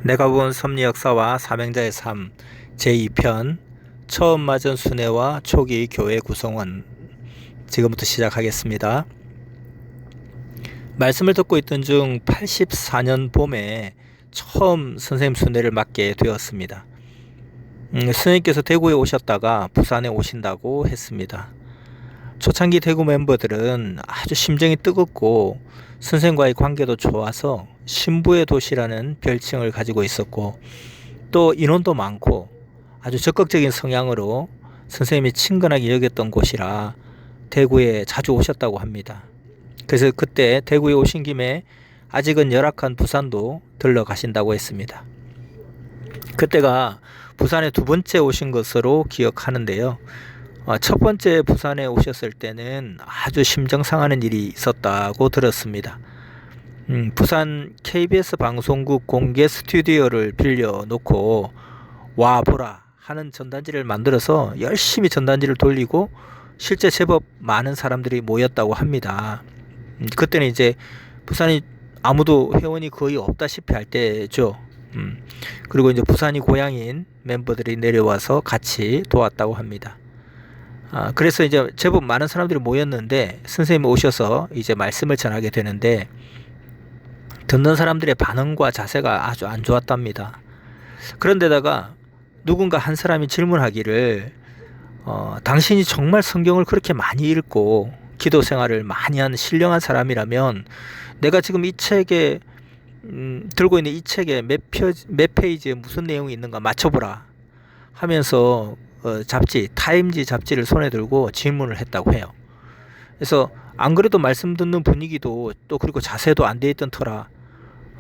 내가 본 섭리 역사와 사명자의 삶 제2편 처음 맞은 순회와 초기 교회 구성원. 지금부터 시작하겠습니다. 말씀을 듣고 있던 중 84년 봄에 처음 선생님 순회를 맡게 되었습니다. 선생님께서 대구에 오셨다가 부산에 오신다고 했습니다. 초창기 대구 멤버들은 아주 심정이 뜨겁고 선생과의 관계도 좋아서 신부의 도시라는 별칭을 가지고 있었고, 또 인원도 많고 아주 적극적인 성향으로 선생님이 친근하게 여겼던 곳이라 대구에 자주 오셨다고 합니다. 그래서 그때 대구에 오신 김에 아직은 열악한 부산도 들러 가신다고 했습니다. 그때가 부산에 두 번째 오신 것으로 기억하는데요. 첫 번째 부산에 오셨을 때는 아주 심정 상하는 일이 있었다고 들었습니다. 부산 KBS 방송국 공개 스튜디오를 빌려놓고 와보라 하는 전단지를 만들어서 열심히 전단지를 돌리고 실제 제법 많은 사람들이 모였다고 합니다. 그때는 이제 부산이 아무도 회원이 거의 없다시피 할 때죠. 그리고 이제 부산이 고향인 멤버들이 내려와서 같이 도왔다고 합니다. 그래서 이제 제법 많은 사람들이 모였는데 선생님이 오셔서 이제 말씀을 전하게 되는데, 듣는 사람들의 반응과 자세가 아주 안 좋았답니다. 그런데다가 누군가 한 사람이 질문하기를 당신이 정말 성경을 그렇게 많이 읽고 기도 생활을 많이 한 신령한 사람이라면 내가 지금 이 책에 들고 있는 이 책에 몇 페이지에 무슨 내용이 있는가 맞춰보라 하면서 잡지, 타임지 잡지를 손에 들고 질문을 했다고 해요. 그래서 안 그래도 말씀 듣는 분위기도 또 그리고 자세도 안 돼 있던 터라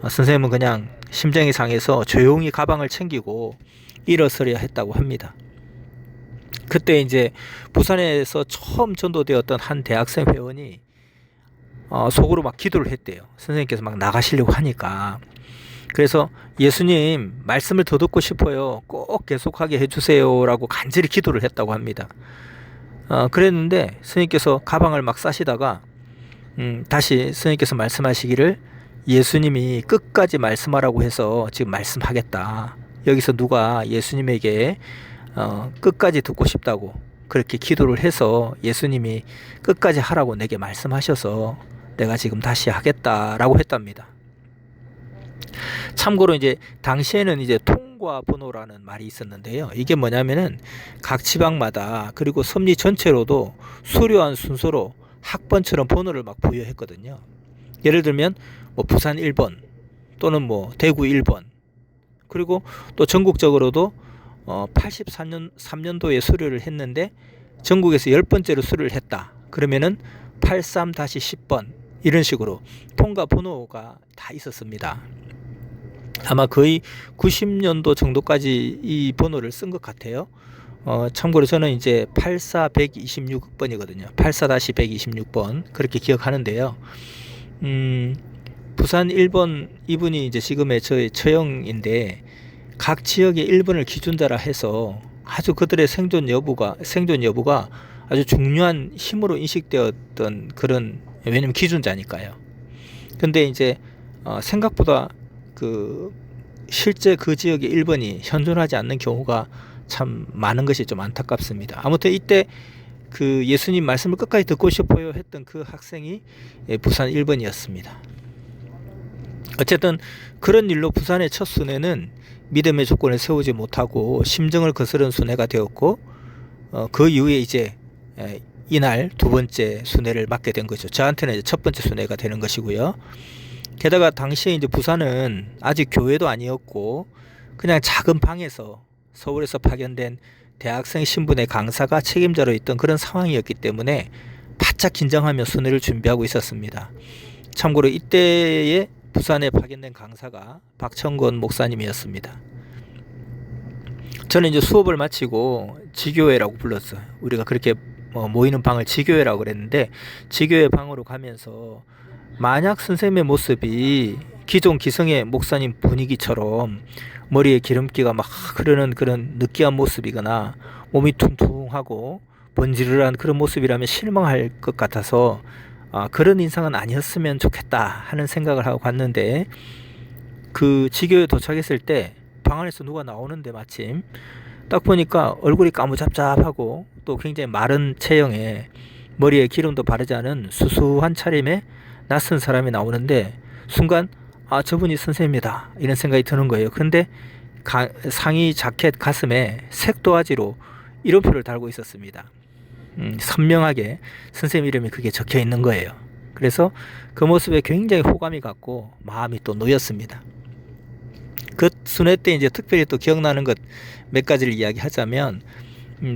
선생님은 그냥 심정이 상해서 조용히 가방을 챙기고 일어서려 했다고 합니다. 그때 이제 부산에서 처음 전도되었던 한 대학생 회원이 속으로 막 기도를 했대요. 선생님께서 막 나가시려고 하니까. 그래서 예수님 말씀을 더 듣고 싶어요. 꼭 계속하게 해주세요 라고 간절히 기도를 했다고 합니다. 그랬는데 선생님께서 가방을 막 싸시다가 다시 선생님께서 말씀하시기를 예수님이 끝까지 말씀하라고 해서 지금 말씀하겠다. 여기서 누가 예수님에게 끝까지 듣고 싶다고 그렇게 기도를 해서 예수님이 끝까지 하라고 내게 말씀하셔서 내가 지금 다시 하겠다라고 했답니다. 참고로 이제 당시에는 이제 통과 번호라는 말이 있었는데요. 이게 뭐냐면은 각 지방마다 그리고 섭리 전체로도 수료한 순서로 학번처럼 번호를 막 부여했거든요. 예를 들면 뭐 부산 1번 또는 뭐 대구 1번, 그리고 또 전국적으로도 83년도에 수료를 했는데 전국에서 10번째로 수료를 했다. 그러면은 83-10번 이런 식으로 통과 번호가 다 있었습니다. 아마 거의 90년도 정도까지 이 번호를 쓴 것 같아요. 참고로 저는 이제 84-126번이거든요. 84-126번 그렇게 기억하는데요. 부산 1번 이분이 이제 지금의 저의 처형인데 각 지역의 1번을 기준자라 해서 아주 그들의 생존 여부가 아주 중요한 힘으로 인식되었던 그런, 왜냐면 기준자니까요. 근데 이제 생각보다 실제 그 지역의 1번이 현존하지 않는 경우가 참 많은 것이 좀 안타깝습니다. 아무튼 이때 그 예수님 말씀을 끝까지 듣고 싶어요 했던 그 학생이 부산 1번이었습니다. 어쨌든 그런 일로 부산의 첫 순회는 믿음의 조건을 세우지 못하고 심정을 거스른 순회가 되었고, 그 이후에 이제 이날 두 번째 순회를 맡게 된 거죠. 저한테는 이제 첫 번째 순회가 되는 것이고요. 게다가 당시에 이제 부산은 아직 교회도 아니었고 그냥 작은 방에서 서울에서 파견된 대학생 신분의 강사가 책임자로 있던 그런 상황이었기 때문에 바짝 긴장하며 순회를 준비하고 있었습니다. 참고로 이때에 부산에 파견된 강사가 박천권 목사님이었습니다. 저는 이제 수업을 마치고 지교회라고 불렀어요. 우리가 그렇게 모이는 방을 지교회라고 그랬는데, 지교회 방으로 가면서 만약 선생님의 모습이 기존 기성의 목사님 분위기처럼 머리에 기름기가 막 흐르는 그런 느끼한 모습이거나 몸이 퉁퉁하고 번지르르한 그런 모습이라면 실망할 것 같아서 그런 인상은 아니었으면 좋겠다 하는 생각을 하고 갔는데, 그 지교에 도착했을 때 방 안에서 누가 나오는데 마침 딱 보니까 얼굴이 까무잡잡하고 또 굉장히 마른 체형에 머리에 기름도 바르지 않은 수수한 차림에 낯선 사람이 나오는데 순간 아 저분이 선생님이다 이런 생각이 드는 거예요. 그런데 상의 자켓 가슴에 색도화지로 이름표를 달고 있었습니다. 선명하게 선생님 이름이 그게 적혀 있는 거예요. 그래서 그 모습에 굉장히 호감이 갔고 마음이 또 놓였습니다. 그 순회 때 이제 특별히 또 기억나는 것 몇 가지를 이야기하자면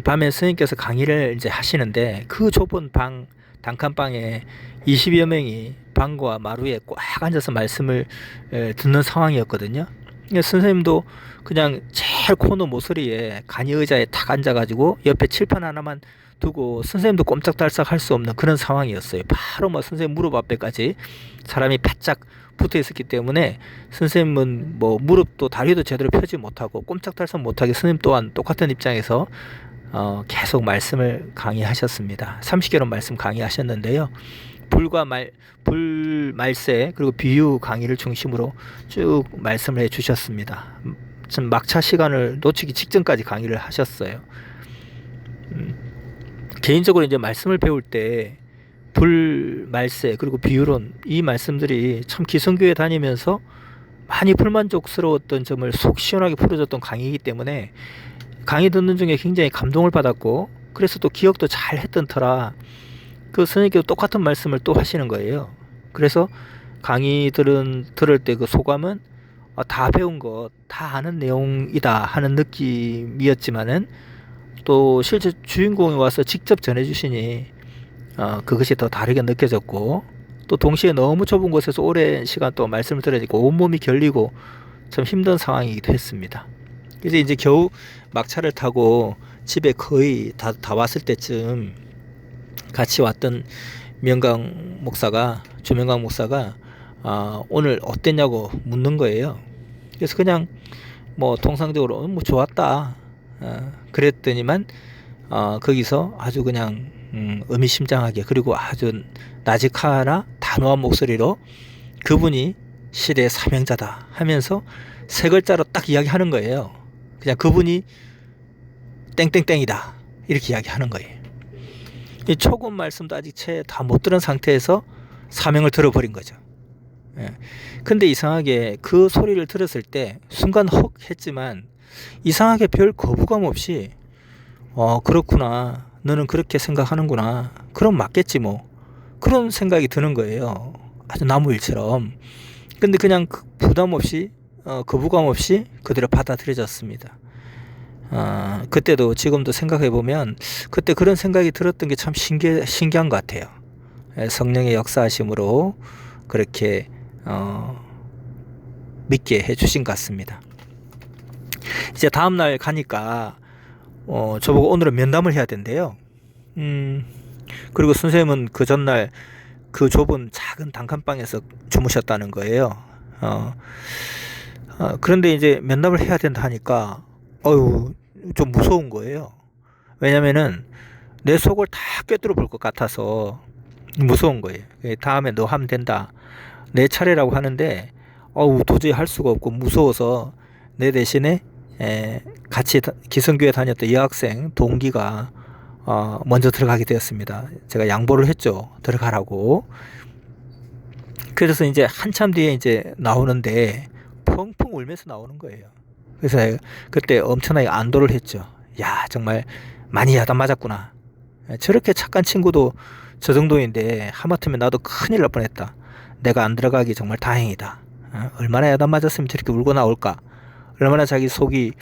밤에 스님께서 강의를 이제 하시는데 그 좁은 방 단칸방에 20여 명이 방과 마루에 꽉 앉아서 말씀을 듣는 상황이었거든요. 선생님도 그냥 제일 코너 모서리에 간이 의자에 탁 앉아가지고 옆에 칠판 하나만 두고 선생님도 꼼짝달싹 할 수 없는 그런 상황이었어요. 바로 뭐 선생님 무릎 앞에까지 사람이 바짝 붙어 있었기 때문에 선생님은 뭐 무릎도 다리도 제대로 펴지 못하고 꼼짝달싹 못하게 선생님 또한 똑같은 입장에서 계속 말씀을 강의하셨습니다. 30개론 말씀 강의하셨는데요. 불말세 그리고 비유 강의를 중심으로 쭉 말씀을 해주셨습니다. 좀 막차 시간을 놓치기 직전까지 강의를 하셨어요. 개인적으로 이제 말씀을 배울 때 불말세 그리고 비유론 이 말씀들이 참 기성교회 다니면서 많이 불만족스러웠던 점을 속 시원하게 풀어줬던 강의이기 때문에 강의 듣는 중에 굉장히 감동을 받았고 그래서 또 기억도 잘 했던 터라 그 선생님께서 똑같은 말씀을 또 하시는 거예요. 그래서 강의 들을 때 그 소감은 다 배운 것, 다 아는 내용이다 하는 느낌이었지만은 또 실제 주인공이 와서 직접 전해주시니 그것이 더 다르게 느껴졌고 또 동시에 너무 좁은 곳에서 오랜 시간 또 말씀을 들으니까 온몸이 결리고 참 힘든 상황이기도 했습니다. 그래서 이제 겨우 막차를 타고 집에 거의 다 왔을 때쯤 같이 왔던 주명강 목사가 오늘 어땠냐고 묻는 거예요. 그래서 그냥 뭐 통상적으로 뭐 좋았다 그랬더니만 거기서 아주 그냥 의미심장하게 그리고 아주 나직하나 단호한 목소리로 그분이 시대의 사명자다 하면서 세 글자로 딱 이야기하는 거예요. 그냥 그분이 땡땡땡이다 이렇게 이야기하는 거예요. 이 초급 말씀도 아직 채 다 못 들은 상태에서 사명을 들어버린 거죠. 근데 이상하게 그 소리를 들었을 때 순간 헉 했지만 이상하게 별 거부감 없이 그렇구나 너는 그렇게 생각하는구나 그럼 맞겠지 뭐 그런 생각이 드는 거예요. 아주 나무일처럼. 근데 그냥 부담 없이 거부감 없이 그대로 받아들여졌습니다. 그때도 지금도 생각해 보면 그때 그런 생각이 들었던 게 참 신기한 것 같아요. 성령의 역사하심으로 그렇게 믿게 해주신 것 같습니다. 이제 다음날 가니까 저보고 오늘은 면담을 해야 된대요. 그리고 선생님은 그 전날 그 좁은 작은 단칸방에서 주무셨다는 거예요. 그런데 이제 면담을 해야 된다 하니까 좀 무서운 거예요. 왜냐면은 내 속을 다 꿰뚫어 볼 것 같아서 무서운 거예요. 다음에 너 하면 된다. 내 차례라고 하는데 도저히 할 수가 없고 무서워서 내 대신에 같이 기성교회 다녔던 여학생 동기가 먼저 들어가게 되었습니다. 제가 양보를 했죠. 들어가라고. 그래서 이제 한참 뒤에 이제 나오는데 펑펑 울면서 나오는 거예요. 그래서 그때 엄청나게 안도를 했죠. 야 정말 많이 야단 맞았구나. 저렇게 착한 친구도 저 정도인데 하마터면 나도 큰일 날 뻔했다. 내가 안 들어가기 정말 다행이다. 얼마나 야단 맞았으면 저렇게 울고 나올까. 얼마나 자기 속을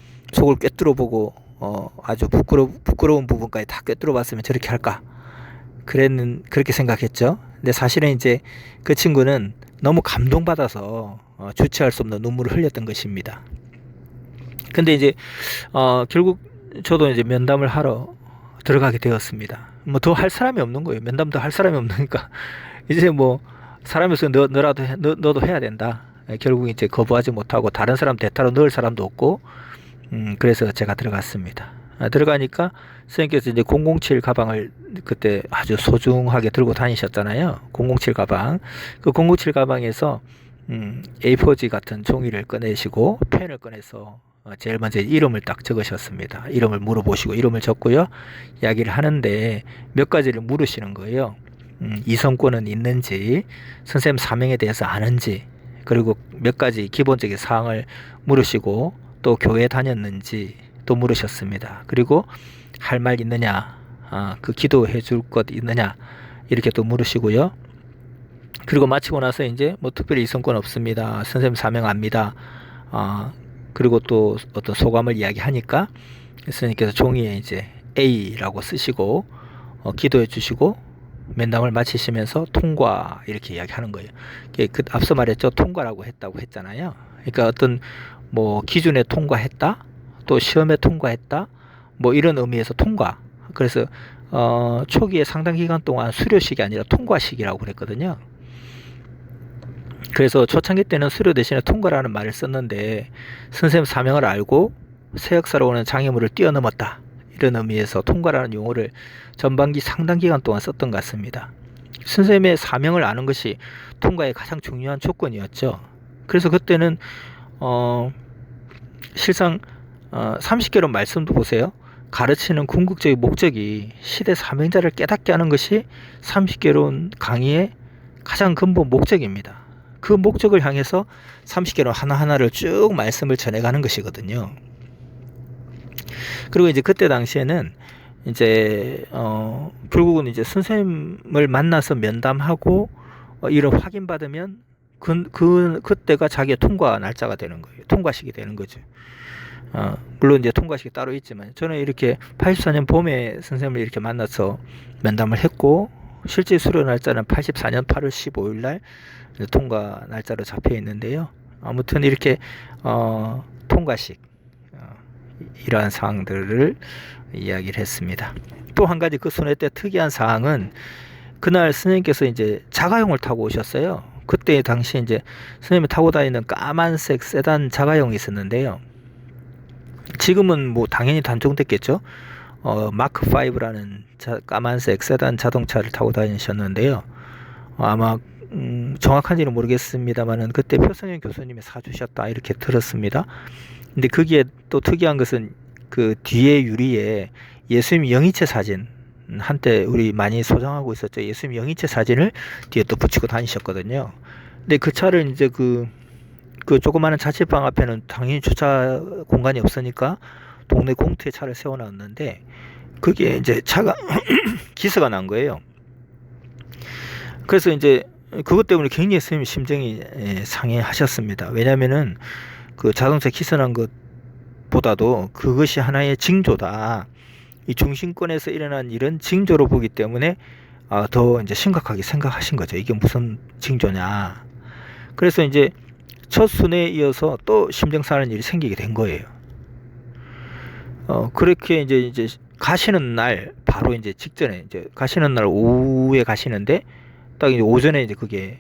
꿰뚫어 보고 아주 부끄러운 부분까지 다 꿰뚫어 봤으면 저렇게 할까. 그렇게 생각했죠. 근데 사실은 이제 그 친구는 너무 감동받아서 주체할 수 없는 눈물을 흘렸던 것입니다. 근데 이제 결국 저도 이제 면담을 하러 들어가게 되었습니다. 뭐 더 할 사람이 없는 거예요. 면담도 할 사람이 없으니까 이제 뭐 사람에서 너도 해야 된다. 결국 이제 거부하지 못하고 다른 사람 대타로 넣을 사람도 없고 그래서 제가 들어갔습니다. 들어가니까 선생님께서 이제 007 가방을 그때 아주 소중하게 들고 다니셨잖아요. 007 가방. 그 007 가방에서 A4지 같은 종이를 꺼내시고 펜을 꺼내서 제일 먼저 이름을 딱 적으셨습니다. 이름을 물어보시고 이름을 적고요. 이야기를 하는데 몇 가지를 물으시는 거예요. 이성권은 있는지, 선생님 사명에 대해서 아는지, 그리고 몇 가지 기본적인 사항을 물으시고 또 교회 다녔는지 또 물으셨습니다. 그리고 할 말 있느냐, 그 기도해 줄 것 있느냐 이렇게 또 물으시고요. 그리고 마치고 나서 이제 뭐 특별히 이성권 없습니다. 선생님 사명 압니다. 그리고 또 어떤 소감을 이야기하니까 선생님께서 종이에 이제 A라고 쓰시고 기도해 주시고 면담을 마치시면서 통과 이렇게 이야기하는 거예요. 그 앞서 말했죠. 통과라고 했다고 했잖아요. 그러니까 어떤 뭐 기준에 통과했다, 또 시험에 통과했다, 뭐 이런 의미에서 통과. 그래서 초기에 상당 기간 동안 수료식이 아니라 통과식이라고 그랬거든요. 그래서 초창기 때는 수료 대신에 통과라는 말을 썼는데 선생님 사명을 알고 새 역사로 오는 장애물을 뛰어넘었다, 이런 의미에서 통과라는 용어를 전반기 상당 기간 동안 썼던 것 같습니다. 선생님의 사명을 아는 것이 통과의 가장 중요한 조건이었죠. 그래서 그때는 실상 30개론 말씀도 보세요. 가르치는 궁극적인 목적이 시대 사명자를 깨닫게 하는 것이 30개론 강의의 가장 근본 목적입니다. 그 목적을 향해서 30개론 하나하나를 쭉 말씀을 전해가는 것이거든요. 그리고 이제 그때 당시에는 이제 결국은 이제 선생님을 만나서 면담하고 이런 확인받으면 그때가 자기의 통과 날짜가 되는 거예요. 통과식이 되는 거죠. 물론 이제 통과식이 따로 있지만 저는 이렇게 84년 봄에 선생님을 이렇게 만나서 면담을 했고 실제 수료 날짜는 84년 8월 15일 날 통과 날짜로 잡혀 있는데요. 아무튼 이렇게 통과식 이러한 사항들을 이야기를 했습니다. 또 한 가지 그 순회 때 특이한 사항은 그날 선생님께서 이제 자가용을 타고 오셨어요. 그때 당시에 이제 선생님이 타고 다니는 까만색 세단 자가용이 있었는데요. 지금은 뭐 당연히 단종됐겠죠. 마크 5라는 까만색 세단 자동차를 타고 다니셨는데요. 아마 정확한지는 모르겠습니다만은 그때 표성현 교수님이 사주셨다 이렇게 들었습니다. 근데 거기에 또 특이한 것은 그 뒤에 유리에 예수님 영이체 사진, 한때 우리 많이 소장하고 있었죠. 예수님 영이체 사진을 뒤에 또 붙이고 다니셨거든요. 근데 그 차를 이제 그 조그마한 자취방 앞에는 당연히 주차 공간이 없으니까 동네 공터에 차를 세워놨는데 그게 이제 차가 기스가 난 거예요. 그래서 이제 그것 때문에 굉장히 선생님 심정이 상해하셨습니다. 왜냐면은 그 자동차 기스난 것보다도 그것이 하나의 징조다. 이 중심권에서 일어난 일은 징조로 보기 때문에 더 이제 심각하게 생각하신 거죠. 이게 무슨 징조냐. 그래서 이제 첫 순회에 이어서 또 심정 상하는 일이 생기게 된 거예요. 그렇게 이제 가시는 날 바로 이제 직전에 이제 가시는 날 오후에 가시는데 딱 이제 오전에 이제 그게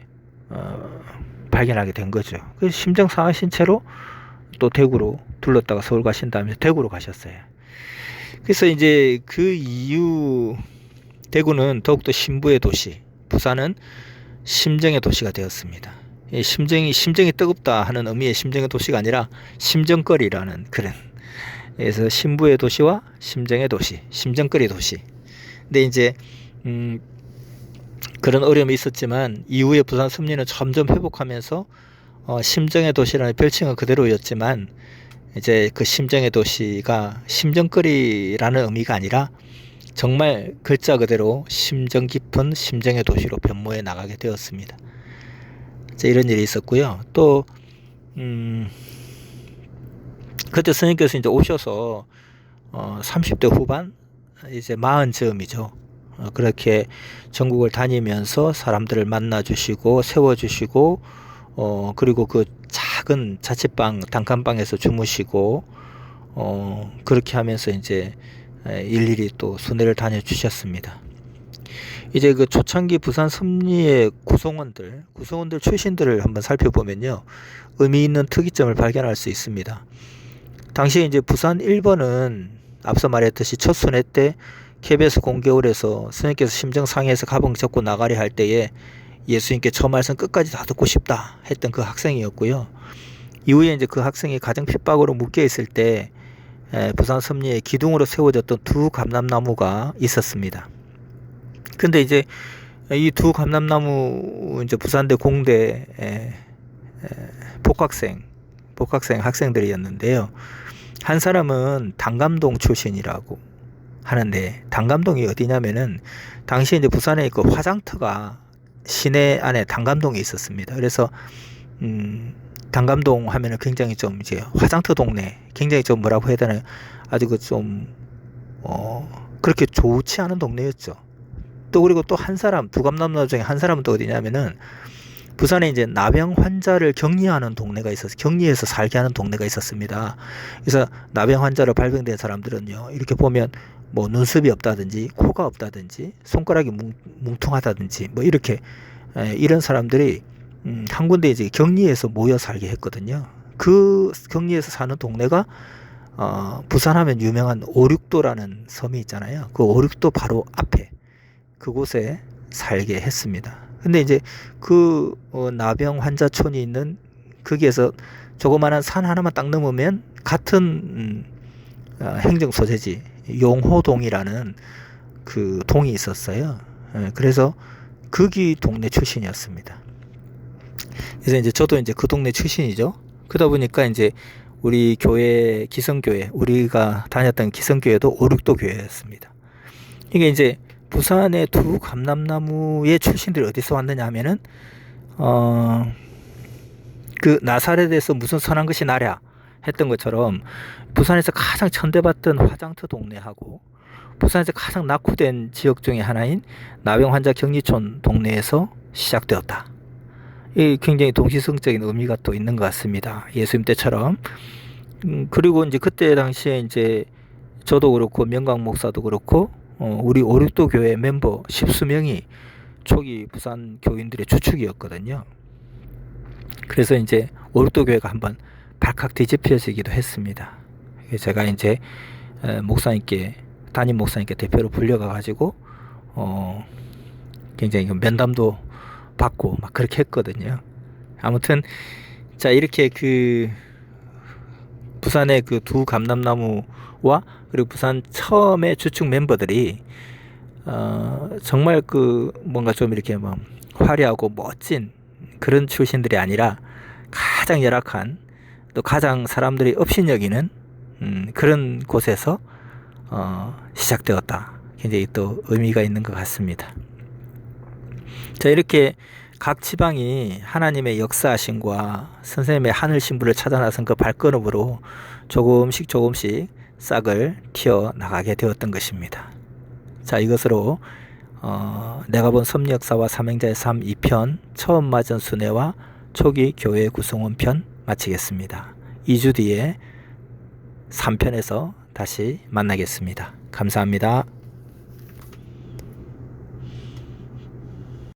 발견하게 된 거죠. 그래서 심정 상하신 채로 또 대구로 둘렀다가 서울 가신 다음에 대구로 가셨어요. 그래서 이제 그 이후 대구는 더욱더 신부의 도시, 부산은 심정의 도시가 되었습니다. 심정이 뜨겁다 하는 의미의 심정의 도시가 아니라 심정거리라는 그런, 그래서 신부의 도시와 심정의 도시, 심정거리 도시. 근데 이제 그런 어려움이 있었지만 이후에 부산 섭리는 점점 회복하면서 심정의 도시라는 별칭은 그대로였지만 이제 그 심정의 도시가 심정거리라는 의미가 아니라 정말 글자 그대로 심정 깊은 심정의 도시로 변모해 나가게 되었습니다. 이런 일이 있었고요. 또 그때 스님께서 이제 오셔서 30대 후반 이제 40즈음이죠. 그렇게 전국을 다니면서 사람들을 만나주시고 세워주시고 그리고 그 작은 자취방 단칸방에서 주무시고 그렇게 하면서 이제 일일이 또 순회를 다녀주셨습니다. 이제 그 초창기 부산 섭리의 구성원들 출신들을 한번 살펴보면요, 의미 있는 특이점을 발견할 수 있습니다. 당시에 이제 부산 1번은 앞서 말했듯이 첫 순회 때 KBS 공개홀에서 스님께서 심정 상해에서 가방 접고 나가려 할 때에 예수님께 저 말씀 끝까지 다 듣고 싶다 했던 그 학생이었고요. 이후에 이제 그 학생이 가정 핍박으로 묶여 있을 때 부산 섭리에 기둥으로 세워졌던 두 감람나무가 있었습니다. 근데 이제 이 두 감람나무 이제 부산대 공대 복학생 학생들이었는데요. 한 사람은 단감동 출신이라고 하는데, 단감동이 어디냐면은 당시에 이제 부산에 그 화장터가 시내 안에 단감동에 있었습니다. 그래서 단감동 하면은 굉장히 좀 이제 화장터 동네, 굉장히 좀 뭐라고 해야 되나요? 아주 그 좀 그렇게 좋지 않은 동네였죠. 또 그리고 또 한 사람, 두 감람나무 중에 한 사람은 또 어디냐면은 부산에 이제 나병 환자를 격리하는 동네가 있어서, 격리해서 살게 하는 동네가 있었습니다. 그래서 나병 환자로 발병된 사람들은요, 이렇게 보면 뭐 눈썹이 없다든지 코가 없다든지 손가락이 뭉퉁하다든지 뭐 이렇게 이런 사람들이 한 군데 이제 격리해서 모여 살게 했거든요. 그 격리해서 사는 동네가 부산하면 유명한 오륙도라는 섬이 있잖아요. 그 오륙도 바로 앞에 그곳에 살게 했습니다. 근데 이제 그 나병 환자촌이 있는 거기에서 조그마한 산 하나만 딱 넘으면 같은 행정 소재지 용호동이라는 그 동이 있었어요. 그래서 거기 동네 출신이었습니다. 그래서 이제 저도 이제 그 동네 출신이죠. 그러다 보니까 이제 우리 교회 기성교회, 우리가 다녔던 기성교회도 오륙도 교회였습니다. 이게 이제 부산의 두 감람나무의 출신들이 어디서 왔느냐 하면은 그 나사렛에서 무슨 선한 것이 나랴 했던 것처럼 부산에서 가장 천대받던 화장터 동네하고 부산에서 가장 낙후된 지역 중에 하나인 나병 환자 격리촌 동네에서 시작되었다. 이 굉장히 동시성적인 의미가 또 있는 것 같습니다. 예수님 때처럼. 그리고 이제 그때 당시에 이제 저도 그렇고 명강 목사도 그렇고 우리 오륙도 교회 멤버 10수명이 초기 부산 교인들의 주축이었거든요. 그래서 이제 오륙도 교회가 한번 발칵 뒤집혀지기도 했습니다. 제가 이제 목사님께, 담임 목사님께 대표로 불려가 가지고 굉장히 면담도 받고 막 그렇게 했거든요. 아무튼 자, 이렇게 그 부산의 그 두 감람나무와 그리고 부산 처음의 주축 멤버들이 정말 그 뭔가 좀 이렇게 막 화려하고 멋진 그런 출신들이 아니라 가장 열악한, 또 가장 사람들이 업신여기는 그런 곳에서 시작되었다. 굉장히 또 의미가 있는 것 같습니다. 자, 이렇게 각 지방이 하나님의 역사하심과 선생님의 하늘 신부를 찾아 나선 그 발걸음으로 조금씩 싹을 튀어 나가게 되었던 것입니다. 자, 이것으로 내가 본 섭리 역사와 삼행자의 삶 2편 처음 맞은 순회와 초기 교회 구성원 편 마치겠습니다. 2주 뒤에 3편에서 다시 만나겠습니다. 감사합니다.